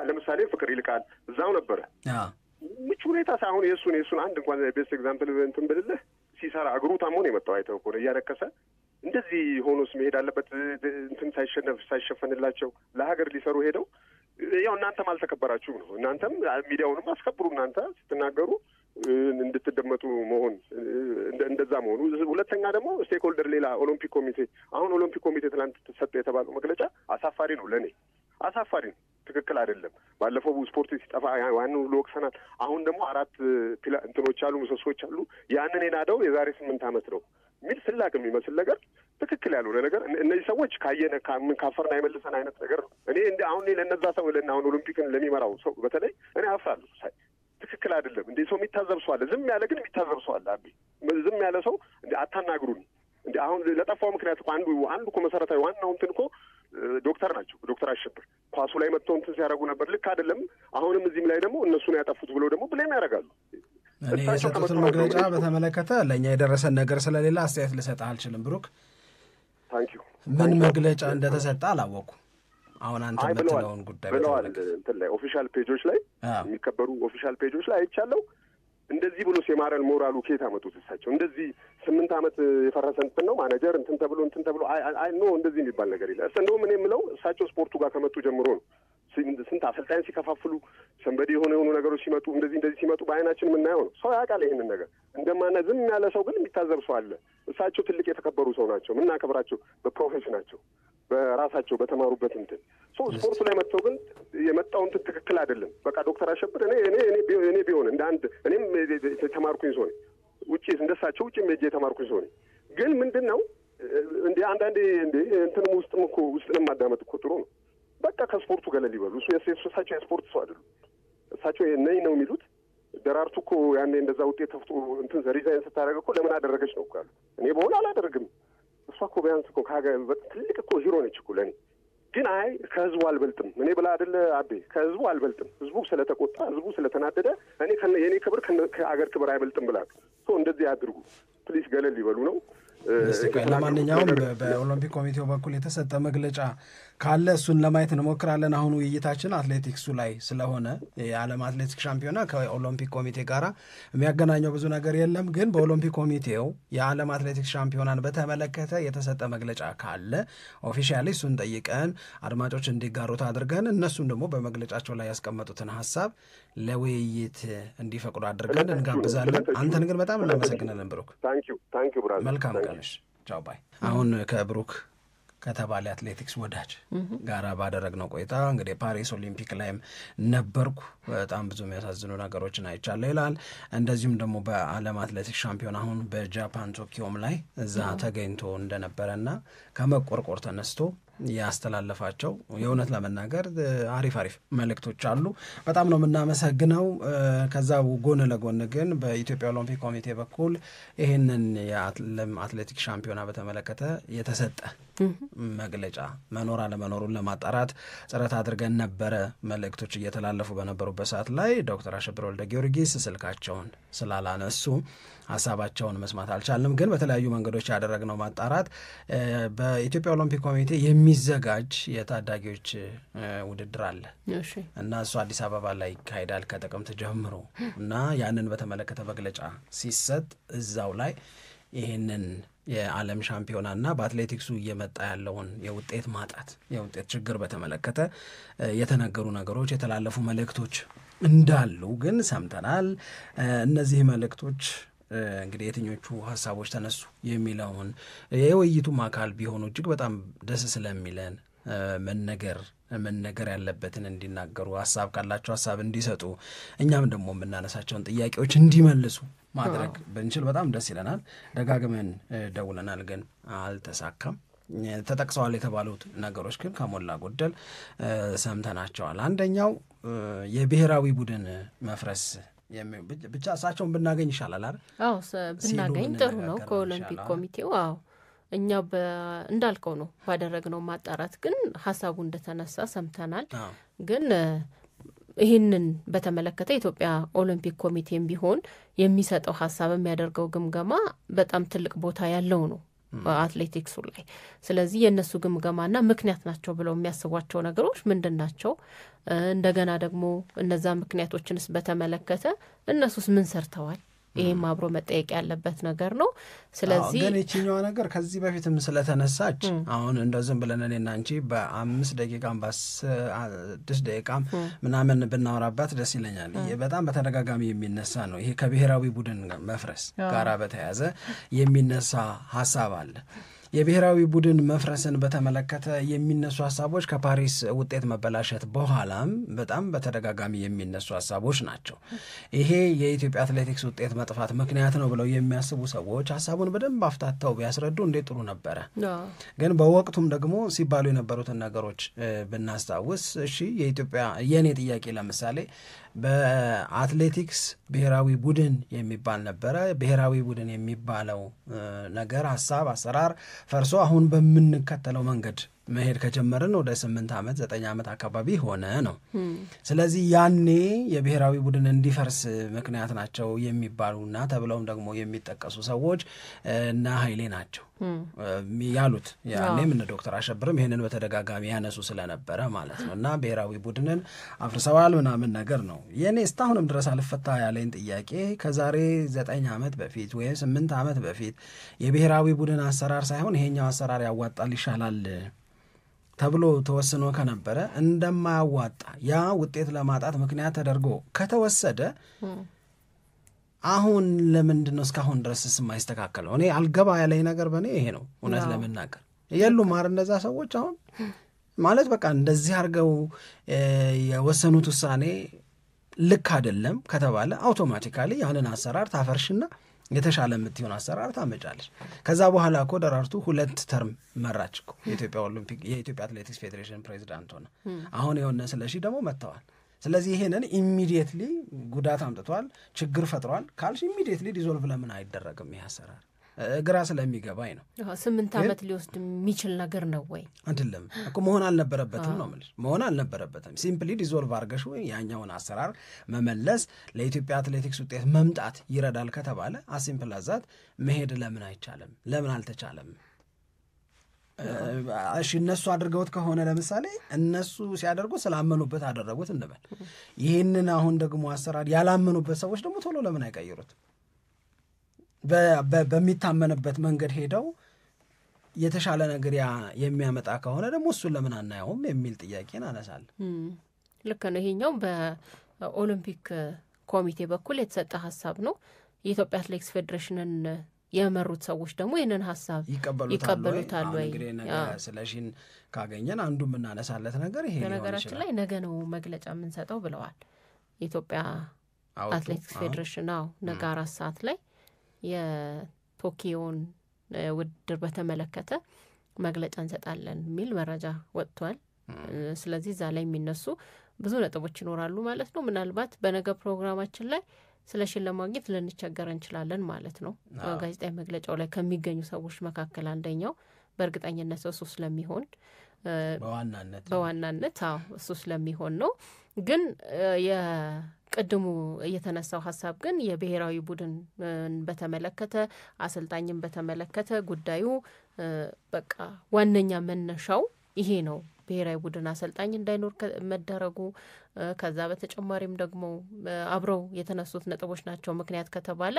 ለምሳሌ ፍቅር ይልቃል እዛው ነበረ። ምቹ ሁኔታ ሳይሆን የእሱን አንድ እንኳን ቤስት ኤግዛምፕል እንትን ብልልህ ሲሰራ እግሩ ታሞ ነው የመጣው። አይተው ከሆነ እያረከሰ እንደዚህ ሆኖስ መሄድ አለበት እንትን ሳይሸፈንላቸው ለሀገር ሊሰሩ ሄደው ያው እናንተም አልተከበራችሁም ነው። እናንተም ሚዲያውንም አስከብሩ። እናንተ ስትናገሩ እንድትደመጡ መሆን እንደዛ መሆኑ። ሁለተኛ ደግሞ ስቴክ ሆልደር ሌላ ኦሎምፒክ ኮሚቴ አሁን ኦሎምፒክ ኮሚቴ ትናንት ተሰጠ የተባለው መግለጫ አሳፋሪ ነው፣ ለእኔ አሳፋሪ ነው። ትክክል አይደለም። ባለፈው ስፖርት ሲጠፋ ዋናው ሁሉ ወቅሰናል። አሁን ደግሞ 4 እንትኖች አሉ፣ ምሰሶች አሉ። ያንን የናደው የዛሬ 8 ዓመት ነው የሚል ስላቅ የሚመስል ነገር ትክክል ያልሆነ ነገር። እነዚህ ሰዎች ካየነ ካፈርና አይመልሰን አይነት ነገር ነው። እኔ አሁን ለነዛ ሰው አሁን ኦሎምፒክን ለሚመራው ሰው በተለይ እኔ አፍራለሁ። ትክክል አይደለም እንዴ! ሰው የሚታዘብ ሰው አለ፣ ዝም ያለ ግን የሚታዘብ ሰው አለ። ዝም ያለ ሰው እንዴ አታናግሩን እንዴ! አሁን ለጠፋው ምክንያት እኮ አንዱ እኮ መሰረታዊ ዋናው እንትን እኮ ዶክተር ናቸው። ዶክተር አሸብር ኳሱ ላይ መጥተው እንትን ሲያደርጉ ነበር። ልክ አይደለም። አሁንም እዚህም ላይ ደግሞ እነሱን ያጠፉት ብለው ደግሞ ብሌም ያደርጋሉ። እኔ የሰጡትን መግለጫ በተመለከተ ለእኛ የደረሰን ነገር ስለሌላ አስተያየት ልሰጥህ አልችልም ብሩክ። ታንኪዩ። ምን መግለጫ እንደተሰጠ አላወኩም። አሁን አንተ የምትለውን ጉዳይ ብለዋል እንትን ላይ ኦፊሻል ፔጆች ላይ የሚከበሩ ኦፊሻል ፔጆች ላይ አይቻለሁ። እንደዚህ ብሎ ሲማረን ሞራሉ ከየት አመጡት እሳቸው? እንደዚህ 8 ዓመት የፈረሰ እንትን ነው ማኔጀር እንትን ተብሎ አይ ኖ እንደዚህ የሚባል ነገር የለም። እንደውም እኔ የምለው እሳቸው ስፖርቱ ጋር ከመጡ ጀምሮ ነው ስንት አሰልጣኝ ሲከፋፍሉ ሰንበዴ የሆኑ ነገሮች ሲመጡ እንደዚህ ሲመጡ በአይናችን የምናየው ነው። ሰው ያውቃል ይሄንን ነገር እንደማና ዝም ያለ ሰው ግን የሚታዘብ ሰው አለ። እሳቸው ትልቅ የተከበሩ ሰው ናቸው። ምናከብራቸው በፕሮፌሽናቸው በራሳቸው በተማሩበት እንትን ስፖርቱ ላይ መጥተው ግን የመጣው እንትን ትክክል አይደለም። በቃ ዶክተር አሸብር እኔ ቢሆን እንደ አንድ እኔም የተማርኩኝ ሰው ነኝ። ውጪ እንደሳቸው ውጪ ሜጄ የተማርኩኝ ሰው ነኝ። ግን ምንድነው እንደ አንዳንዴ እንትን ውስጥንም ማዳመጥ እኮ ጥሩ ነው። በቃ ከስፖርቱ ገለል ይበሉ። እሳቸው የስፖርት ሰው አይደሉም። እሳቸው ነኝ ነው የሚሉት። ደራርቱ እኮ ያኔ እንደዛ ውጤት ተፍቶ እንትን ሪዛይን ስታደርግ እኮ ለምን አደረገች ነው እኮ ያሉት። እኔ በሆነ አላደርግም። እሷ እኮ ቢያንስ እኮ ትልቅ እኮ ሂሮ ነች እኮ ለእኔ። ግን አይ ከህዝቡ አልበልጥም እኔ ብላ አይደለ አቤ፣ ከህዝቡ አልበልጥም። ህዝቡ ስለተቆጣ ህዝቡ ስለተናደደ እኔ የኔ ክብር ከአገር ክብር አይበልጥም ብላ እንደዚህ አድርጉ ፕሊስ፣ ገለል ይበሉ ነው። ለማንኛውም በኦሎምፒክ ኮሚቴው በኩል የተሰጠ መግለጫ ካለ እሱን ለማየት እንሞክራለን። አሁን ውይይታችን አትሌቲክሱ ላይ ስለሆነ የዓለም አትሌቲክስ ሻምፒዮና ከኦሎምፒክ ኮሚቴ ጋር የሚያገናኘው ብዙ ነገር የለም። ግን በኦሎምፒክ ኮሚቴው የዓለም አትሌቲክስ ሻምፒዮናን በተመለከተ የተሰጠ መግለጫ ካለ ኦፊሻሊ እሱን ጠይቀን አድማጮች እንዲጋሩት አድርገን እነሱም ደግሞ በመግለጫቸው ላይ ያስቀመጡትን ሀሳብ ለውይይት እንዲፈቅዱ አድርገን እንጋብዛለን። አንተን ግን በጣም እናመሰግናለን ብሩክ። ታንኪዩ ብራዘር። መልካም ቀንሽ። ቻው ባይ። አሁን ከብሩክ ከተባለ አትሌቲክስ ወዳጅ ጋራ ባደረግነው ቆይታ እንግዲህ ፓሪስ ኦሊምፒክ ላይም ነበርኩ፣ በጣም ብዙ የሚያሳዝኑ ነገሮችን አይቻለሁ ይላል። እንደዚሁም ደግሞ በዓለም አትሌቲክስ ሻምፒዮን አሁን በጃፓን ቶኪዮም ላይ እዛ ተገኝቶ እንደነበረና ከመቆርቆር ተነስቶ ያስተላለፋቸው የእውነት ለመናገር አሪፍ መልእክቶች አሉ። በጣም ነው የምናመሰግነው። ከዛ ጎን ለጎን ግን በኢትዮጵያ ኦሎምፒክ ኮሚቴ በኩል ይህንን የዓለም አትሌቲክስ ሻምፒዮና በተመለከተ የተሰጠ መግለጫ መኖር አለመኖሩን ለማጣራት ጥረት አድርገን ነበረ። መልእክቶች እየተላለፉ በነበሩበት ሰዓት ላይ ዶክተር አሸብር ወልደ ጊዮርጊስ ስልካቸውን ስላላነሱ ሀሳባቸውን መስማት አልቻልንም። ግን በተለያዩ መንገዶች ያደረግነው ማጣራት በኢትዮጵያ ኦሎምፒክ ኮሚቴ የሚዘጋጅ የታዳጊዎች ውድድር አለ እና እሱ አዲስ አበባ ላይ ይካሄዳል ከጥቅምት ጀምሮ እና ያንን በተመለከተ መግለጫ ሲሰጥ እዛው ላይ ይህንን የዓለም ሻምፒዮናና በአትሌቲክሱ እየመጣ ያለውን የውጤት ማጣት የውጤት ችግር በተመለከተ የተነገሩ ነገሮች የተላለፉ መልእክቶች እንዳሉ ግን ሰምተናል። እነዚህ መልእክቶች እንግዲህ የትኞቹ ሀሳቦች ተነሱ የሚለውን የውይይቱም አካል ቢሆኑ እጅግ በጣም ደስ ስለሚለን መነገር ያለበትን እንዲናገሩ ሀሳብ ካላቸው ሀሳብ እንዲሰጡ እኛም ደግሞ የምናነሳቸውን ጥያቄዎች እንዲመልሱ ማድረግ ብንችል በጣም ደስ ይለናል። ደጋግመን ደውለናል ግን አልተሳካም። ተጠቅሰዋል የተባሉት ነገሮች ግን ከሞላ ጎደል ሰምተናቸዋል። አንደኛው የብሔራዊ ቡድን መፍረስ ብቻ እሳቸውን ብናገኝ ይሻላል አይደል? አዎ ብናገኝ ጥሩ ነው ከኦሎምፒክ ኮሚቴው። አዎ እኛ እንዳልከው ነው ባደረግነው ማጣራት ግን ሀሳቡ እንደተነሳ ሰምተናል። ግን ይህንን በተመለከተ ኢትዮጵያ ኦሎምፒክ ኮሚቴም ቢሆን የሚሰጠው ሀሳብ የሚያደርገው ግምገማ በጣም ትልቅ ቦታ ያለው ነው በአትሌቲክሱ ላይ። ስለዚህ የእነሱ ግምገማና ምክንያት ናቸው ብለው የሚያስቧቸው ነገሮች ምንድን ናቸው? እንደገና ደግሞ እነዛ ምክንያቶችንስ በተመለከተ እነሱስ ምን ሰርተዋል? ይሄም አብሮ መጠየቅ ያለበት ነገር ነው። ስለዚህ ግን እቺኛዋ ነገር ከዚህ በፊትም ስለተነሳች አሁን እንደዚህም ብለን እኔና አንቺ በ5 ደቂቃም በ6 ደቂቃም ምናምን ብናወራባት ደስ ይለኛል። በጣም በተደጋጋሚ የሚነሳ ነው። ይሄ ከብሔራዊ ቡድን መፍረስ ጋራ በተያያዘ የሚነሳ ሀሳብ አለ። የብሔራዊ ቡድን መፍረስን በተመለከተ የሚነሱ ሀሳቦች ከፓሪስ ውጤት መበላሸት በኋላም በጣም በተደጋጋሚ የሚነሱ ሀሳቦች ናቸው። ይሄ የኢትዮጵያ አትሌቲክስ ውጤት መጥፋት ምክንያት ነው ብለው የሚያስቡ ሰዎች ሀሳቡን በደንብ አፍታተው ቢያስረዱ እንዴት ጥሩ ነበረ። ግን በወቅቱም ደግሞ ሲባሉ የነበሩትን ነገሮች ብናስታውስ እሺ፣ የኔ ጥያቄ ለምሳሌ በአትሌቲክስ ብሔራዊ ቡድን የሚባል ነበረ። ብሔራዊ ቡድን የሚባለው ነገር ሀሳብ አሰራር ፈርሶ አሁን በምንከተለው መንገድ መሄድ ከጀመርን ወደ 8 ዓመት 9 ዓመት አካባቢ ሆነ ነው። ስለዚህ ያኔ የብሔራዊ ቡድን እንዲፈርስ ምክንያት ናቸው የሚባሉና ተብለውም ደግሞ የሚጠቀሱ ሰዎች እና ኃይሌ ናቸው ያሉት። ያኔም እነ ዶክተር አሸብርም ይሄንን በተደጋጋሚ ያነሱ ስለነበረ ማለት ነው። እና ብሔራዊ ቡድንን አፍርሰዋል ምናምን ነገር ነው። የኔ እስካሁንም ድረስ አልፈታ ያለኝ ጥያቄ ከዛሬ 9 ዓመት በፊት ወይም 8 ዓመት በፊት የብሔራዊ ቡድን አሰራር ሳይሆን ይሄኛው አሰራር ያዋጣል ይሻላል ተብሎ ተወስኖ ከነበረ እንደማያዋጣ ያ ውጤት ለማጣት ምክንያት ተደርጎ ከተወሰደ አሁን ለምንድን ነው እስካሁን ድረስስ የማይስተካከለው? እኔ አልገባ ያለኝ ነገር በእኔ ይሄ ነው። እውነት ለመናገር የሉም ማር እነዛ ሰዎች አሁን ማለት በቃ እንደዚህ አድርገው የወሰኑት ውሳኔ ልክ አይደለም ከተባለ አውቶማቲካሊ ያንን አሰራር ታፈርሽና የተሻለ የምትሆን አሰራር ታመጫለች። ከዛ በኋላ እኮ ደራርቱ 2 ተርም መራች እኮ የኢትዮጵያ አትሌቲክስ ፌዴሬሽን ፕሬዚዳንት ሆነ። አሁን የሆነ ስለሺ ደግሞ መጥተዋል። ስለዚህ ይሄንን ኢሚዲየትሊ ጉዳት አምጥቷል፣ ችግር ፈጥሯል ካልሽ ኢሚዲየትሊ ዲዞልቭ ለምን አይደረግም? ይህ አሰራር ግራ ስለሚገባኝ ነው። 8 ዓመት ሊወስድ የሚችል ነገር ነው ወይ? አይደለም እኮ መሆን አልነበረበትም ነው የምልሽ። መሆን አልነበረበትም። ሲምፕሊ ዲዞልቭ አድርገሽ ያኛውን አሰራር መመለስ ለኢትዮጵያ አትሌቲክስ ውጤት መምጣት ይረዳል ከተባለ አሲምፕል አዛት መሄድ ለምን አይቻልም? ለምን አልተቻለም? እሺ እነሱ አድርገውት ከሆነ ለምሳሌ እነሱ ሲያደርጉ ስላመኑበት አደረጉት እንበል። ይህንን አሁን ደግሞ አሰራር ያላመኑበት ሰዎች ደግሞ ቶሎ ለምን አይቀይሩት? በሚታመንበት መንገድ ሄደው የተሻለ ነገር የሚያመጣ ከሆነ ደግሞ እሱን ለምን አናየውም የሚል ጥያቄን አነሳለሁ። ልክ ነው። ይሄኛው በኦሎምፒክ ኮሚቴ በኩል የተሰጠ ሀሳብ ነው። የኢትዮጵያ አትሌቲክስ ፌዴሬሽንን የመሩት ሰዎች ደግሞ ይህንን ሀሳብ ይቀበሉታል ወይ? እንግዲህ ነገር ስለሽን ካገኘን አንዱ የምናነሳለት ነገር ይሄ ነው። በነገራችን ላይ ነገ ነው መግለጫ የምንሰጠው ብለዋል የኢትዮጵያ አትሌቲክስ ፌዴሬሽን። ነገ 4 ሰዓት ላይ የቶኪዮን ውድድር በተመለከተ መግለጫ እንሰጣለን የሚል መረጃ ወጥቷል። ስለዚህ እዛ ላይ የሚነሱ ብዙ ነጥቦች ይኖራሉ ማለት ነው። ምናልባት በነገ ፕሮግራማችን ላይ ስለሽን ለማግኘት ልንቸገር እንችላለን ማለት ነው። ጋዜጣዊ መግለጫው ላይ ከሚገኙ ሰዎች መካከል አንደኛው በእርግጠኝነት እሱ ስለሚሆን በዋናነት እሱ ስለሚሆን ነው። ግን የቅድሙ እየተነሳው ሀሳብ ግን የብሔራዊ ቡድን በተመለከተ አሰልጣኝን በተመለከተ ጉዳዩ በቃ ዋነኛ መነሻው ይሄ ነው። ብሔራዊ ቡድን አሰልጣኝ እንዳይኖር መደረጉ ከዛ በተጨማሪም ደግሞ አብረው የተነሱት ነጥቦች ናቸው። ምክንያት ከተባለ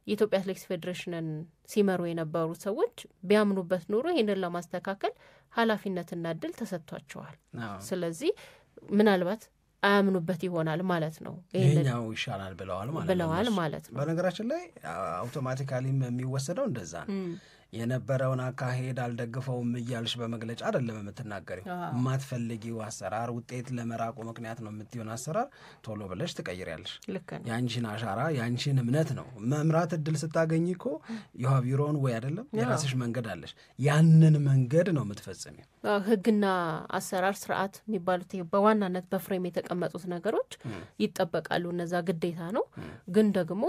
የኢትዮጵያ አትሌቲክስ ፌዴሬሽንን ሲመሩ የነበሩ ሰዎች ቢያምኑበት ኑሮ ይህንን ለማስተካከል ኃላፊነትና እድል ተሰጥቷቸዋል። ስለዚህ ምናልባት አያምኑበት ይሆናል ማለት ነው። ይሄኛው ይሻላል ብለዋል ማለት ነው። በነገራችን ላይ አውቶማቲካሊም የሚወሰደው እንደዛ ነው። የነበረውን አካሄድ አልደግፈውም እያልሽ በመግለጫ አይደለም የምትናገሪው። የማትፈልጊው አሰራር ውጤት ለመራቁ ምክንያት ነው የምትሆን አሰራር ቶሎ ብለሽ ትቀይሪያለሽ። ያንቺን አሻራ ያንቺን እምነት ነው መምራት። እድል ስታገኝ እኮ የሃቭ ዩር ኦን ዌይ አይደለም፣ የራስሽ መንገድ አለሽ። ያንን መንገድ ነው የምትፈጽሚው። ህግና አሰራር ስርዓት የሚባሉት በዋናነት በፍሬም የተቀመጡት ነገሮች ይጠበቃሉ። እነዛ ግዴታ ነው። ግን ደግሞ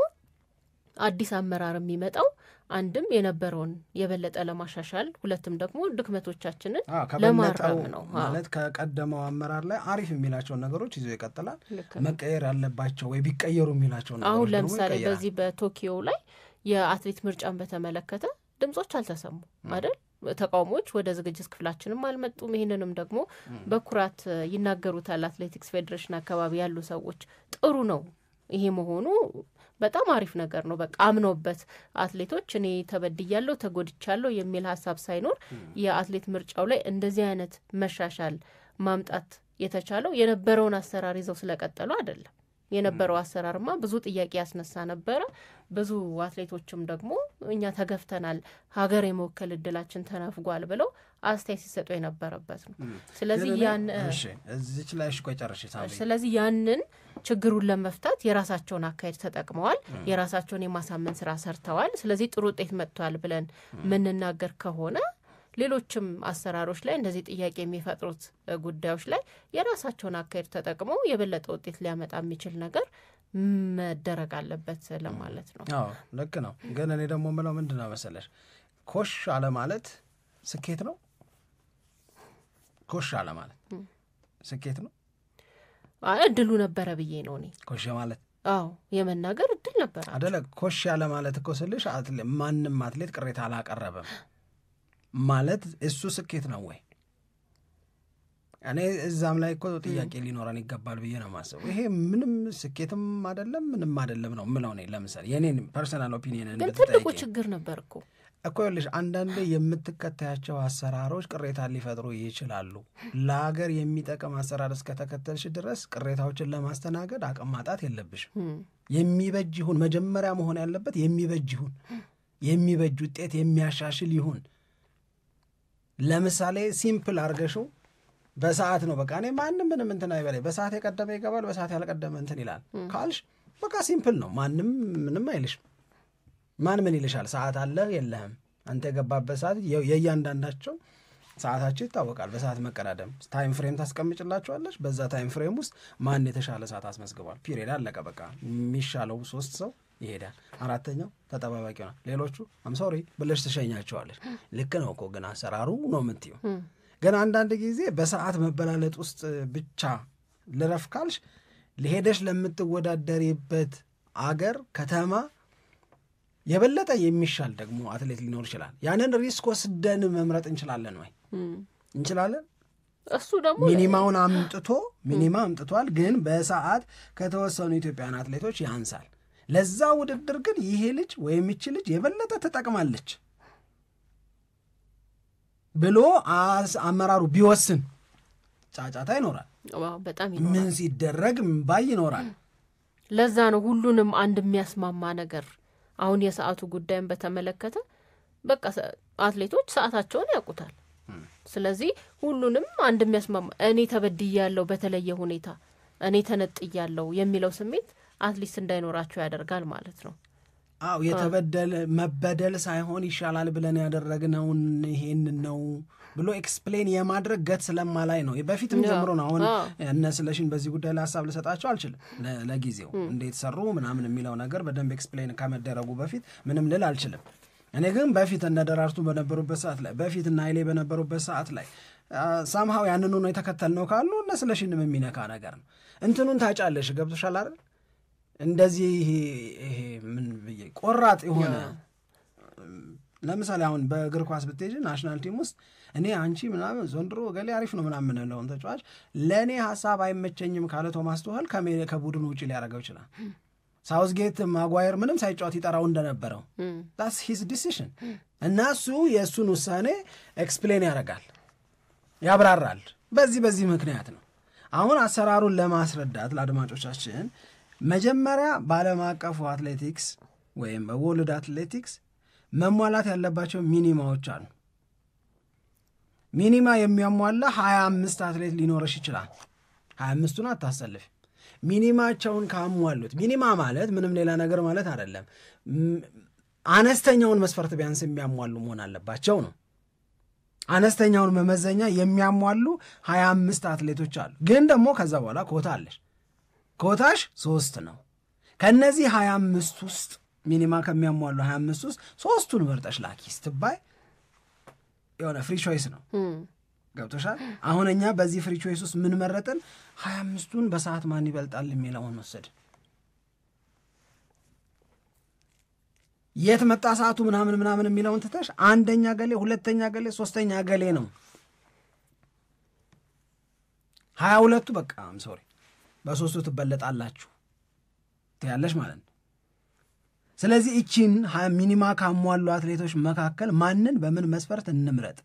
አዲስ አመራር የሚመጣው አንድም የነበረውን የበለጠ ለማሻሻል፣ ሁለትም ደግሞ ድክመቶቻችንን ለማረም ነው። ማለት ከቀደመው አመራር ላይ አሪፍ የሚላቸውን ነገሮች ይዞ ይቀጥላል። መቀየር ያለባቸው ወይ ቢቀየሩ የሚላቸው ነገሮች አሁን ለምሳሌ በዚህ በቶኪዮ ላይ የአትሌት ምርጫን በተመለከተ ድምጾች አልተሰሙ አይደል? ተቃውሞዎች ወደ ዝግጅት ክፍላችንም አልመጡም። ይህንንም ደግሞ በኩራት ይናገሩታል አትሌቲክስ ፌዴሬሽን አካባቢ ያሉ ሰዎች። ጥሩ ነው ይሄ መሆኑ፣ በጣም አሪፍ ነገር ነው። በቃ አምኖበት አትሌቶች እኔ ተበድያለሁ ተጎድቻለሁ የሚል ሀሳብ ሳይኖር የአትሌት ምርጫው ላይ እንደዚህ አይነት መሻሻል ማምጣት የተቻለው የነበረውን አሰራር ይዘው ስለቀጠሉ አይደለም። የነበረው አሰራርማ ብዙ ጥያቄ ያስነሳ ነበረ። ብዙ አትሌቶችም ደግሞ እኛ ተገፍተናል፣ ሀገር የመወከል እድላችን ተነፍጓል ብለው አስተያየት ሲሰጡ የነበረበት ነው። ስለዚህ ያንን ችግሩን ለመፍታት የራሳቸውን አካሄድ ተጠቅመዋል፣ የራሳቸውን የማሳመን ስራ ሰርተዋል። ስለዚህ ጥሩ ውጤት መጥቷል ብለን ምንናገር ከሆነ ሌሎችም አሰራሮች ላይ እንደዚህ ጥያቄ የሚፈጥሩት ጉዳዮች ላይ የራሳቸውን አካሄድ ተጠቅመው የበለጠ ውጤት ሊያመጣ የሚችል ነገር መደረግ አለበት ለማለት ነው። ልክ ነው። ግን እኔ ደግሞ ምለው ምንድነው መሰለሽ፣ ኮሽ አለ ማለት ስኬት ነው ኮሽ አለ ማለት ስኬት ነው? እድሉ ነበረ ብዬ ነው እኔ። ኮሽ ማለት የመናገር እድል ነበር አይደለ? ኮሽ ያለ ማለት እኮ ስልሽ ማንም አትሌት ቅሬታ አላቀረበም ማለት እሱ ስኬት ነው ወይ? እኔ እዛም ላይ እኮ ጥያቄ ሊኖረን ይገባል ብዬ ነው የማስበው። ይሄ ምንም ስኬትም አይደለም ምንም አይደለም ነው የምለው እኔ። ለምሳሌ የኔን ፐርሰናል ኦፒኒየን ግን ትልቁ ችግር ነበር እኮ ይኸውልሽ አንዳንዴ የምትከታያቸው አሰራሮች ቅሬታ ሊፈጥሩ ይችላሉ። ለሀገር የሚጠቅም አሰራር እስከተከተልሽ ድረስ ቅሬታዎችን ለማስተናገድ አቅም ማጣት የለብሽም። የሚበጅ ይሁን መጀመሪያ መሆን ያለበት የሚበጅ ይሁን፣ የሚበጅ ውጤት የሚያሻሽል ይሁን። ለምሳሌ ሲምፕል አርገሽው በሰዓት ነው በቃ እኔ ማንም ምንም እንትን አይበላይ፣ በሰዓት የቀደመ ይገባል፣ በሰዓት ያልቀደመ እንትን ይላል ካልሽ በቃ ሲምፕል ነው። ማንም ምንም አይልሽም። ማን ምን ይልሻል? ሰዓት አለ የለህም፣ አንተ የገባበት ሰዓት የእያንዳንዳቸው ሰዓታቸው ይታወቃል። በሰዓት መቀዳደም ታይም ፍሬም ታስቀምጭላቸዋለች። በዛ ታይም ፍሬም ውስጥ ማን የተሻለ ሰዓት አስመዝግቧል፣ ፒሪየድ አለቀ በቃ። የሚሻለው 3 ሰው ይሄዳል፣ 4ኛው ተጠባባቂ ሆናል፣ ሌሎቹ አምሶሪ ብለሽ ትሸኛቸዋለች። ልክ ነው እኮ ግን አሰራሩ ነው የምትይው። ግን አንዳንድ ጊዜ በሰዓት መበላለጥ ውስጥ ብቻ ልረፍ ካልሽ ለሄደሽ ለምትወዳደሪበት አገር ከተማ የበለጠ የሚሻል ደግሞ አትሌት ሊኖር ይችላል። ያንን ሪስክ ወስደን መምረጥ እንችላለን ወይ? እንችላለን። እሱ ደግሞ ሚኒማውን አምጥቷል፣ ግን በሰዓት ከተወሰኑ ኢትዮጵያን አትሌቶች ያንሳል። ለዛ ውድድር ግን ይሄ ልጅ ወይም ይቺ ልጅ የበለጠ ትጠቅማለች ብሎ አመራሩ ቢወስን ጫጫታ ይኖራል። በጣም ምን ሲደረግ ባይ ይኖራል። ለዛ ነው ሁሉንም አንድ የሚያስማማ ነገር አሁን የሰዓቱ ጉዳይን በተመለከተ በቃ አትሌቶች ሰዓታቸውን ያውቁታል። ስለዚህ ሁሉንም አንድ የሚያስማማ እኔ ተበድያለሁ በተለየ ሁኔታ እኔ ተነጥያለሁ የሚለው ስሜት አትሊስት እንዳይኖራቸው ያደርጋል ማለት ነው። መበደል ሳይሆን ይሻላል ብለን ያደረግነውን ይሄን ነው ብሎ ኤክስፕሌን የማድረግ ገት ስለማላይ ነው። በፊትም ጀምሮ ነው። አሁን እነ ስለሽን በዚህ ጉዳይ ላይ ሀሳብ ልሰጣቸው አልችልም። ለጊዜው እንዴት ሰሩ ምናምን የሚለው ነገር በደንብ ኤክስፕሌን ከመደረጉ በፊት ምንም ልል አልችልም። እኔ ግን በፊት እነ ደራርቱ በነበሩበት ሰዓት ላይ በፊት እነ ኃይሌ በነበሩበት ሰዓት ላይ ሳምሃው ያንኑ ነው የተከተልነው ካሉ እነ ስለሽንም የሚነካ ነገር ነው። እንትኑን ታጫለሽ ገብቶሻል አይደል? እንደዚህ ይሄ ምን ብዬ ቆራጥ የሆነ ለምሳሌ አሁን በእግር ኳስ ብትሄጂ ናሽናል ቲም ውስጥ እኔ አንቺ ምናምን ዘንድሮ ገሌ አሪፍ ነው ምናምን ለውን ተጫዋች ለእኔ ሀሳብ አይመቸኝም ካለ ቶማስ ቱኸል ከቡድኑ ውጭ ሊያደርገው ይችላል። ሳውዝጌት ማጓየር ምንም ሳይጫወት ይጠራው እንደነበረው that's his decision እና እሱ የእሱን ውሳኔ ኤክስፕሌን ያደርጋል፣ ያብራራል። በዚህ ምክንያት ነው። አሁን አሰራሩን ለማስረዳት ለአድማጮቻችን መጀመሪያ በዓለም አቀፉ አትሌቲክስ ወይም በወርልድ አትሌቲክስ መሟላት ያለባቸው ሚኒማዎች አሉ። ሚኒማ የሚያሟላ 25 አትሌት ሊኖርሽ ይችላል። 25ቱን አታሰልፍ። ሚኒማቸውን ካሟሉት ሚኒማ ማለት ምንም ሌላ ነገር ማለት አይደለም። አነስተኛውን መስፈርት ቢያንስ የሚያሟሉ መሆን አለባቸው ነው። አነስተኛውን መመዘኛ የሚያሟሉ 25 አትሌቶች አሉ። ግን ደግሞ ከዛ በኋላ ኮታ አለሽ። ኮታሽ 3 ነው። ከነዚህ 25 ውስጥ ሚኒማ ከሚያሟሉ 25 ውስጥ 3ቱን መርጠሽ ላኪ ስትባይ የሆነ ፍሪ ቾይስ ነው። ገብቶሻል? አሁን እኛ በዚህ ፍሪ ቾይስ ውስጥ ምን መረጥን? 25ቱን በሰዓት ማን ይበልጣል የሚለውን ወሰድ። የት መጣ ሰዓቱ ምናምን የሚለውን ትተሽ አንደኛ ገሌ፣ ሁለተኛ ገሌ፣ ሶስተኛ ገሌ ነው። 22ቱ በቃ ሶሪ በ3ቱ ትበለጣላችሁ ትያለሽ ማለት ነው። ስለዚህ እቺን ሚኒማ ካሟሉ አትሌቶች መካከል ማንን በምን መስፈርት እንምረጥ?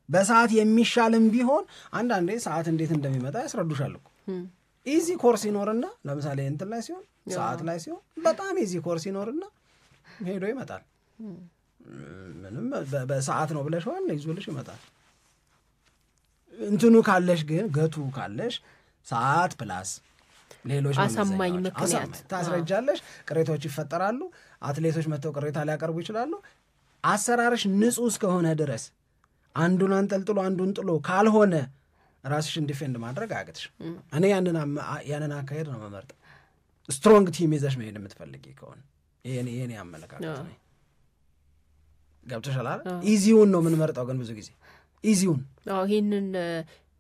በሰዓት የሚሻልም ቢሆን አንዳንዴ ሰዓት እንዴት እንደሚመጣ ያስረዱሻል እኮ። ኢዚ ኮርስ ይኖርና ለምሳሌ እንትን ላይ ሲሆን ሰዓት ላይ ሲሆን በጣም ኢዚ ኮርስ ይኖርና ሄዶ ይመጣል። ምንም በሰዓት ነው ብለሽ ሆነ ይዞልሽ ይመጣል። እንትኑ ካለሽ ግን ገቱ ካለሽ ሰዓት ፕላስ ሌሎች አሳማኝ ምክንያት ታስረጃለሽ። ቅሬታዎች ይፈጠራሉ። አትሌቶች መተው ቅሬታ ሊያቀርቡ ይችላሉ። አሰራርሽ ንጹህ እስከሆነ ድረስ አንዱን አንጠልጥሎ አንዱን ጥሎ ካልሆነ ራስሽን ዲፌንድ ማድረግ አያቅትሽ። እኔ ያንን አካሄድ ነው መመርጠው። ስትሮንግ ቲም ይዘሽ መሄድ የምትፈልጊ ከሆነ የኔ አመለካከት ነው። ገብቶሻል አይደል? ኢዚውን ነው የምንመርጠው ግን ብዙ ጊዜ ኢዚውን። ይህንን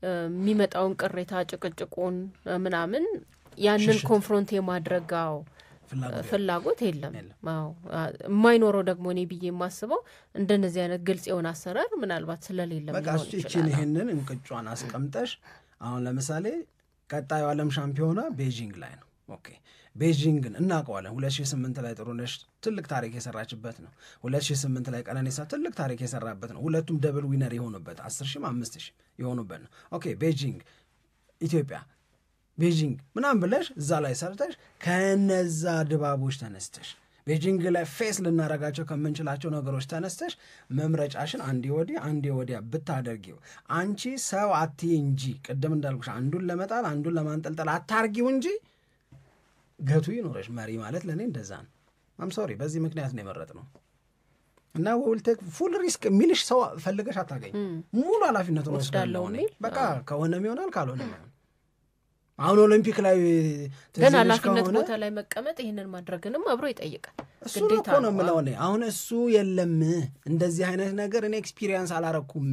የሚመጣውን ቅሬታ ጭቅጭቁን ምናምን ያንን ኮንፍሮንት የማድረጋው ፍላጎት የለም። አዎ የማይኖረው ደግሞ እኔ ብዬ የማስበው እንደነዚህ አይነት ግልጽ የሆነ አሰራር ምናልባት ስለሌለ ነው። በቃ እቺን ይሄንን እንቅጫን አስቀምጠሽ አሁን ለምሳሌ ቀጣዩ ዓለም ሻምፒዮና ቤጂንግ ላይ ነው። ኦኬ ቤጂንግን እናውቀዋለን። 2008 ላይ ጥሩነሽ ትልቅ ታሪክ የሰራችበት ነው። 2008 ላይ ቀነኒሳ ትልቅ ታሪክ የሰራበት ነው። ሁለቱም ደብል ዊነር የሆኑበት 10,000 5,000 የሆኑበት ነው። ኦኬ ቤጂንግ ኢትዮጵያ ቤጂንግ ምናምን ብለሽ እዛ ላይ ሰርተሽ ከነዛ ድባቦች ተነስተሽ ቤጂንግ ላይ ፌስ ልናረጋቸው ከምንችላቸው ነገሮች ተነስተሽ መምረጫሽን አንዴ ወዲያ ብታደርጊው አንቺ ሰው አትይ እንጂ ቅድም እንዳልኩሽ አንዱን ለመጣል አንዱን ለማንጠልጠል አታርጊው እንጂ ገቱ ይኖርሽ። መሪ ማለት ለኔ እንደዛ ነው። አም ሶሪ በዚህ ምክንያት ነው የመረጥነው እና ዊል ቴክ ፉል ሪስክ ሚልሽ ሰው ፈልገሽ አታገኝ። ሙሉ ኃላፊነቱን ወስዳለሁ እኔ በቃ ከሆነም ይሆናል ካልሆነም ይሆናል። አሁን ኦሊምፒክ ላይ ግን ኃላፊነት ቦታ ላይ መቀመጥ ይሄንን ማድረግንም አብሮ ይጠይቃል። እሱ ነው የምለው እኔ አሁን እሱ የለም እንደዚህ አይነት ነገር እኔ ኤክስፒሪየንስ አላረኩም።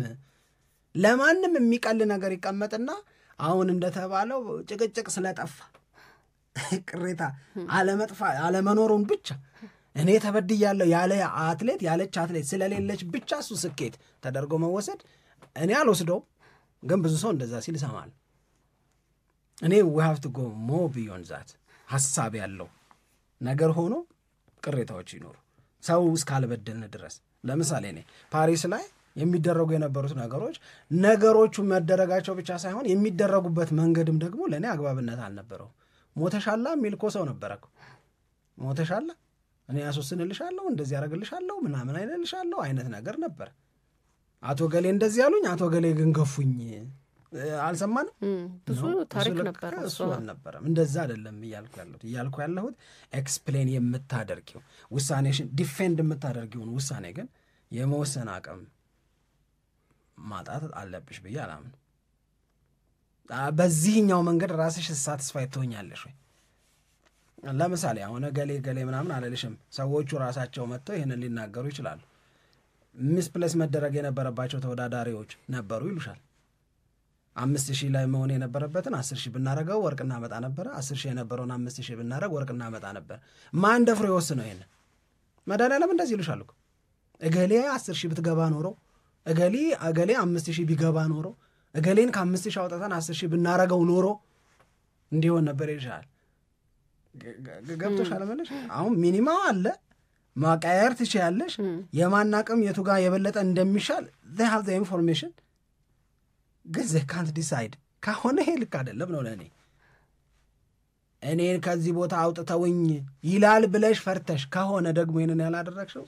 ለማንም የሚቀል ነገር ይቀመጥና አሁን እንደተባለው ጭቅጭቅ ስለጠፋ ቅሬታ አለመኖሩን ብቻ እኔ ተበድያለሁ ያለ አትሌት ያለች አትሌት ስለሌለች ብቻ እሱ ስኬት ተደርጎ መወሰድ እኔ አልወስደውም። ግን ብዙ ሰው እንደዛ ሲል ሰማል። እኔ we have to go more beyond that ሐሳብ ያለው ነገር ሆኖ ቅሬታዎች ይኖሩ ሰው እስካልበደልን ድረስ። ለምሳሌ እኔ ፓሪስ ላይ የሚደረጉ የነበሩት ነገሮቹ መደረጋቸው ብቻ ሳይሆን የሚደረጉበት መንገድም ደግሞ ለኔ አግባብነት አልነበረው። ሞተሻላ ሚልኮ ሰው ነበረኩ ሞተሻላ እኔ ያስወስንልሻለሁ እንደዚህ ያደርግልሻለሁ ምናምን አይነልሻለሁ አይነት ነገር ነበር። አቶ ገሌ እንደዚህ ያሉኝ አቶ ገሌ ግን ገፉኝ አልሰማንም። ብዙ ታሪክ ነበር እሱ አልነበረም። እንደዛ አይደለም እያልኩ ያለሁት ኤክስፕሌን የምታደርጊው ውሳኔሽን ዲፌንድ የምታደርጊውን ውሳኔ ግን የመወሰን አቅም ማጣት አለብሽ ብዬ አላምን። በዚህኛው መንገድ ራስሽ ሳትስፋይ ትሆኛለሽ ወይ? ለምሳሌ አሁን ገሌ ምናምን አለልሽም ሰዎቹ ራሳቸው መጥተው ይሄንን ሊናገሩ ይችላሉ። ሚስፕሌስ መደረግ የነበረባቸው ተወዳዳሪዎች ነበሩ ይሉሻል። 5,000 ላይ መሆን የነበረበትን 10,000 ብናረገው ወርቅ እናመጣ ነበር። 10,000 የነበረውን 5,000 ብናረግ ወርቅ እናመጣ ነበር። ማን ደፍሮ ይወስነው ይሄን? መድኃኒዓለም እንደዚህ ይሉሻል እኮ እገሌ 10,000 ብትገባ ኖሮ እገሌ 5,000 ቢገባ ኖሮ እገሌን ከ5,000 አውጥተን 10,000 ብናረገው ኖሮ እንዲሆን ነበር ይልሻል። ገብቶሻል ማለት አሁን ሚኒማው አለ ማቃየር ትችያለሽ። የማናቀም የቱ ጋር የበለጠ እንደሚሻል they have the information ግን they can't decide ከሆነ ይሄ ልክ አይደለም ነው ለኔ። እኔን ከዚህ ቦታ አውጥተውኝ ይላል ብለሽ ፈርተሽ ከሆነ ደግሞ ይሄንን ያላደረግሽው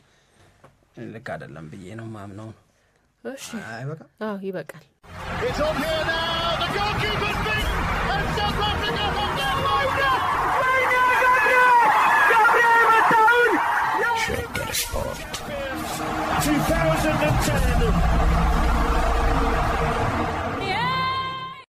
ልክ አይደለም ብዬ ነው ማምነው። እሺ አይበቃ? አዎ ይበቃል። It's on here now. The goalkeeper's beaten and South Africa have done Shaker Sport 2010.